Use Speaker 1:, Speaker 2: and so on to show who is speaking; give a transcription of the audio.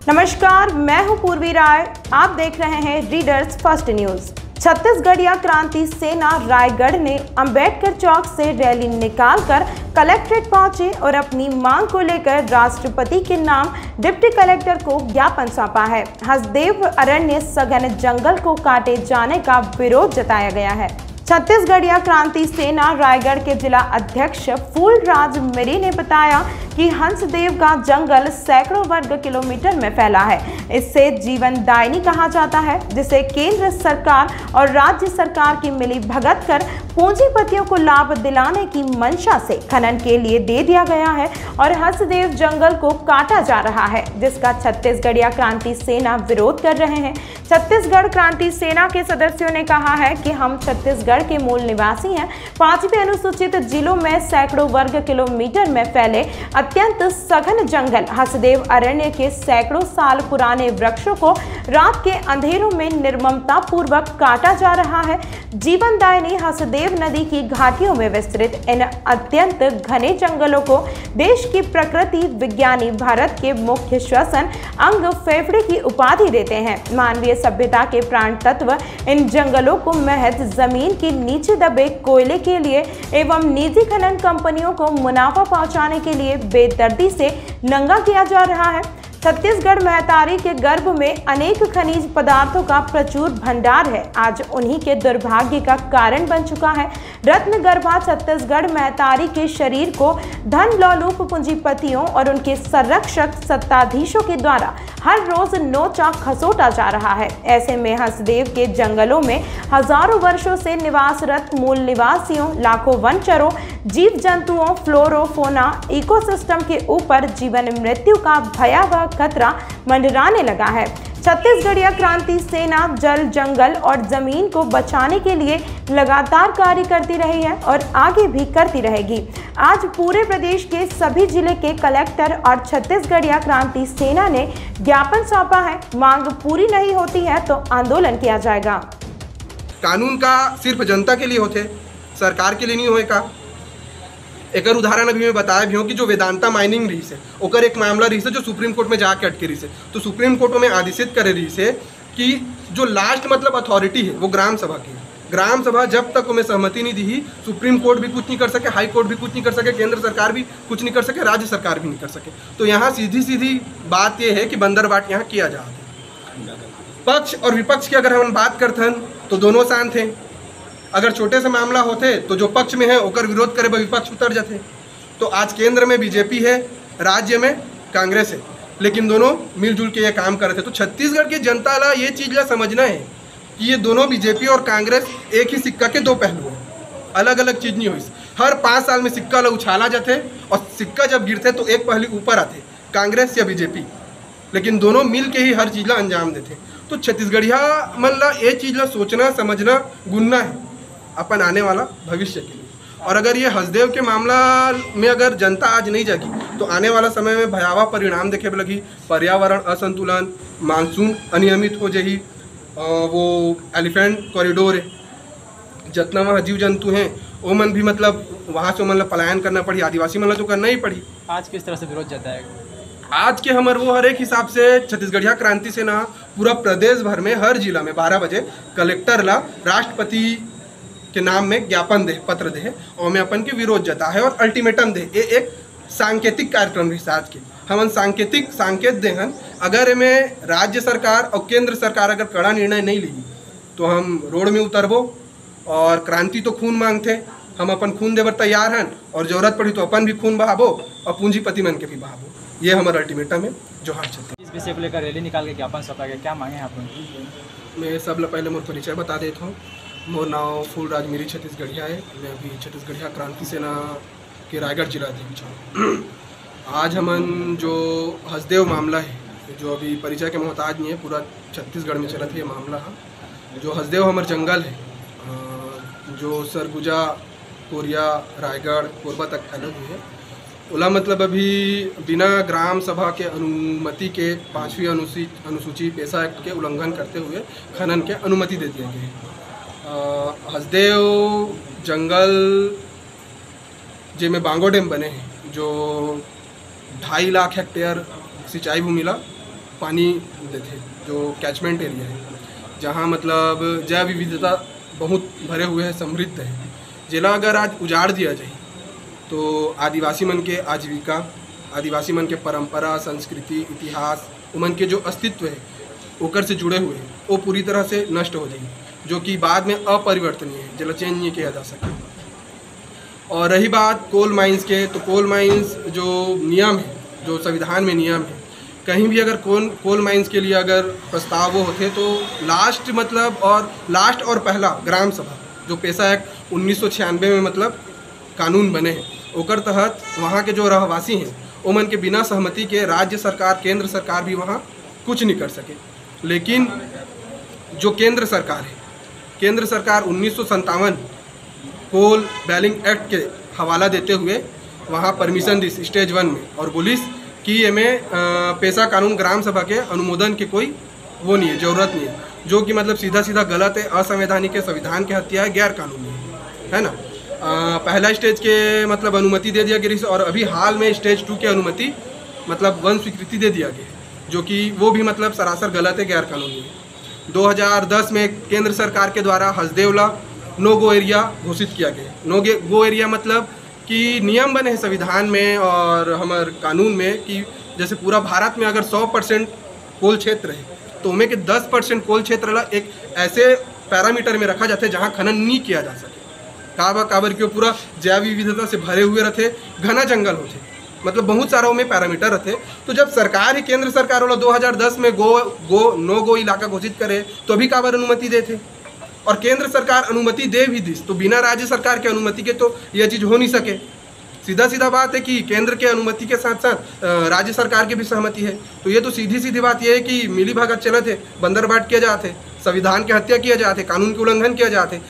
Speaker 1: नमस्कार, मैं हूं पूर्वी राय। आप देख रहे हैं रीडर्स फर्स्ट न्यूज। छत्तीसगढ़िया क्रांति सेना रायगढ़ ने अंबेडकर चौक से रैली निकालकर कलेक्ट्रेट पहुंचे और अपनी मांग को लेकर राष्ट्रपति के नाम डिप्टी कलेक्टर को ज्ञापन सौंपा है। हसदेव अरण्य सघन जंगल को काटे जाने का विरोध जताया गया है। छत्तीसगढ़िया क्रांति सेना रायगढ़ के जिला अध्यक्ष फूलराज मिरी ने बताया कि हंसदेव का जंगल सैकड़ों वर्ग किलोमीटर में फैला है। इससे जीवनदायिनी कहा जाता है, जिसे केंद्र सरकार और राज्य सरकार की मिली भगत कर पूंजीपतियों को लाभ दिलाने की मंशा से खनन के लिए दे दिया गया है और हंसदेव जंगल को काटा जा रहा है, जिसका छत्तीसगढ़िया क्रांति सेना विरोध कर रहे हैं। छत्तीसगढ़ क्रांति सेना के सदस्यों ने कहा है कि हम छत्तीसगढ़ के मूल निवासी हैं। 5वें अनुसूचित जिलों में सैकड़ों वर्ग किलोमीटर में फैले अत्यंत सघन जंगल हसदेव अरण्य के सैकड़ों साल पुराने वृक्षों को रात के अंधेरों में निर्ममता पूर्वक काटा जा रहा है। जीवनदायिनी हसदेव नदी की घाटियों में विस्तृत इन अत्यंत घने जंगलों को देश की प्रकृति विज्ञानी भारत के मुख्य श्वसन अंग फेफड़े की उपाधि देते हैं। मानवीय सभ्यता के प्राण तत्व इन जंगलों को महज जमीन के नीचे दबे कोयले के लिए एवं निजी खनन कंपनियों को मुनाफा पहुंचाने के लिए बेदर्दी से नंगा किया जा रहा है। छत्तीसगढ़ महतारी के गर्भ में अनेक खनिज पदार्थों का प्रचुर भंडार है, आज उन्हीं के दुर्भाग्य का कारण बन चुका है। रत्न गर्भा छत्तीसगढ़ महतारी के शरीर को धन लौलूप पूंजीपतियों और उनके संरक्षक सत्ताधीशों के द्वारा हर रोज नोचा खसोटा जा रहा है। ऐसे में हंसदेव के जंगलों में हजारों वर्षों से निवासरत मूल निवासियों, लाखों वनचरों, जीव जंतुओं, फ्लोरोफोना इकोसिस्टम के ऊपर जीवन मृत्यु का भयावह खतरा मंडराने लगा है। छत्तीसगढ़िया क्रांति सेना जल, जंगल और जमीन को बचाने के लिए लगातार कार्य करती रही है और आगे भी करती रहेगी। आज पूरे प्रदेश के सभी जिले के कलेक्टर और छत्तीसगढ़िया क्रांति सेना ने ज्ञापन सौंपा है। मांग पूरी नहीं होती है तो आंदोलन किया जाएगा।
Speaker 2: कानून का सिर्फ जनता के लिए होते, सरकार के लिए नहीं होएगा। एक उदाहरण अभी मैं बताया भी हूँ कि जो वेदांता माइनिंग रही से ओकर एक मामला रही से जो सुप्रीम कोर्ट में जाके अटके रही से, तो सुप्रीम कोर्ट में आदेशित करे रही से कि जो लास्ट मतलब अथॉरिटी है वो ग्राम सभा की। ग्राम सभा जब तक उन्हें सहमति नहीं दी, सुप्रीम कोर्ट भी कुछ नहीं कर सके, हाई कोर्ट भी कुछ नहीं कर सके, केंद्र सरकार भी कुछ नहीं कर सके, राज्य सरकार भी नहीं कर सके। तो यहाँ सीधी सीधी बात यह है कि बंदरबाट यहाँ किया जा रहा है। पक्ष और विपक्ष की अगर हम बात करते हैं तो दोनों शांत हैं। अगर छोटे से मामला होते तो जो पक्ष में है ओकर विरोध करे विपक्ष उतर जाते। तो आज केंद्र में बीजेपी है, राज्य में कांग्रेस है, लेकिन दोनों मिलजुल के ये काम कर रहे थे। तो छत्तीसगढ़ की जनता ला ये चीज़ ला समझना है कि ये दोनों बीजेपी और कांग्रेस एक ही सिक्का के दो पहलू हैं, अलग अलग चीज़ नहीं हुई। हर 5 साल में सिक्का ला उछाला जाते और सिक्का जब गिरते तो एक पहलू ऊपर आते, कांग्रेस या बीजेपी, लेकिन दोनों मिल के ही हर चीज़ ला अंजाम देते। तो छत्तीसगढ़िया मन ला ये चीज़ ला सोचना, समझना, गुनना है अपन आने वाला भविष्य के लिए। और अगर ये हसदेव के मामला में अगर जनता आज नहीं जागी तो आने वाला समय में भयावह परिणाम देखे लगी। पर्यावरण असंतुलन, मानसून अनियमित हो जाही, वो एलिफेंट कॉरिडोर है, जितना वहाँ जीव जंतु हैं वो मन भी मतलब वहाँ से मन पलायन करना पड़ी, आदिवासी मन तो करना ही पड़ी।
Speaker 3: आज किस तरह से विरोध जताएगा?
Speaker 2: आज के हमारे वो हर एक हिसाब से छत्तीसगढ़िया क्रांति सेना पूरा प्रदेश भर में हर जिला में 12 बजे कलेक्टर ला राष्ट्रपति के नाम में ज्ञापन दे, पत्र दे और मैं अपन के विरोध जता है और अल्टीमेटम दे। ये एक सांकेतिक कार्यक्रम रही आज के, हम सांकेतिक संकेत दे हन। अगर में राज्य सरकार और केंद्र सरकार अगर कड़ा निर्णय नहीं ली तो हम रोड में उतरबो। और क्रांति तो खून मांगते, हम अपन खून देवर तैयार हैं और जरूरत पड़ी तो अपन भी खून बहाबो और पूंजीपति मन के भी बहाबो। ये हमारा अल्टीमेटम है जो हार चलते।
Speaker 3: इस विषय को लेकर रैली निकाल के ज्ञापन सौंपा गया, क्या मांगे आप लोग?
Speaker 2: मैं सब पहले मोर परिचय बता देता हूँ। मोर नाम फूलराज मिरी छत्तीसगढ़िया है। मैं अभी छत्तीसगढ़िया क्रांति सेना के रायगढ़ जिला अध्यक्ष हूँ। आज हमन जो हसदेव मामला है, जो अभी परिचय के मोहताज नहीं है, पूरा छत्तीसगढ़ में चलत है ये मामला है। जो हसदेव हमार जंगल है, जो सरगुजा, कोरिया, रायगढ़, कोरबा तक फैले हुए है, ओला मतलब अभी बिना ग्राम सभा के अनुमति के 5वीं अनुसूची पेशा एक्ट के उल्लंघन करते हुए खनन के अनुमति दे दिया गया। हसदेव जंगल जिसमें बांगो डैम बने हैं, जो 2.5 लाख हेक्टेयर सिंचाई भूमि ला पानी देते, जो कैचमेंट एरिया है, जहाँ मतलब जैव विविधता बहुत भरे हुए हैं, समृद्ध है। जिला अगर आज उजाड़ दिया जाए तो आदिवासी मन के आजीविका, आदिवासी मन के परंपरा, संस्कृति, इतिहास, उमन के जो अस्तित्व है ओकर से जुड़े हुए हैं वो पूरी तरह से नष्ट हो जाएगी, जो कि बाद में अपरिवर्तनीय है, जिला चेंज नहीं किया जा सके। और रही बात कोल माइंस के, तो कोल माइंस जो नियम है, जो संविधान में नियम है, कहीं भी अगर कोल माइंस के लिए अगर प्रस्ताव वो होते तो लास्ट और पहला ग्राम सभा जो पेशा एक्ट 1996 में मतलब कानून बने हैं, ओकर तहत वहाँ के जो रहवासी हैं उमन के बिना सहमति के राज्य सरकार, केंद्र सरकार भी वहाँ कुछ नहीं कर सके। लेकिन जो केंद्र सरकार है, केंद्र सरकार 1957 कोल बैलिंग एक्ट के हवाला देते हुए वहाँ परमिशन दी स्टेज 1 में, और बोलिस कि एमें पेशा कानून ग्राम सभा के अनुमोदन के कोई वो नहीं है, ज़रूरत नहीं है, जो कि मतलब सीधा सीधा गलत है, असंवैधानिक है, संविधान के हत्या है, गैर कानूनी है ना। पहला स्टेज के मतलब अनुमति दे दिया गया और अभी हाल में स्टेज 2 की अनुमति मतलब वन स्वीकृति दे दिया गया, जो कि वो भी मतलब सरासर गलत है, गैर कानूनी है। 2010 में केंद्र सरकार के द्वारा हसदेवला नो गो एरिया घोषित किया गया। नो गो एरिया मतलब कि नियम बने हैं संविधान में और हमारे कानून में कि जैसे पूरा भारत में अगर 100% कोल क्षेत्र है तो उनमें के 10% कोल क्षेत्र एक ऐसे पैरामीटर में रखा जाता है जहाँ खनन नहीं किया जा सके। काबर क्यों पूरा जैव विविधता से भरे हुए रहते, घना जंगल होते, मतलब बहुत सारा में पैरामीटर रहते। तो जब सरकार ही, केंद्र सरकार वाला 2010 में नो गो इलाका घोषित करे तो अभी काबर अनुमति देते, और केंद्र सरकार अनुमति दे भी दी तो बिना राज्य सरकार के अनुमति के तो यह चीज़ हो नहीं सके। सीधा बात है कि केंद्र के अनुमति के साथ साथ राज्य सरकार की भी सहमति है। तो ये तो सीधी बात यह है कि मिली भगत चलत है, बंदर बाट किया जाते, संविधान की हत्या किया जाते, कानून के उल्लंघन किया जाते।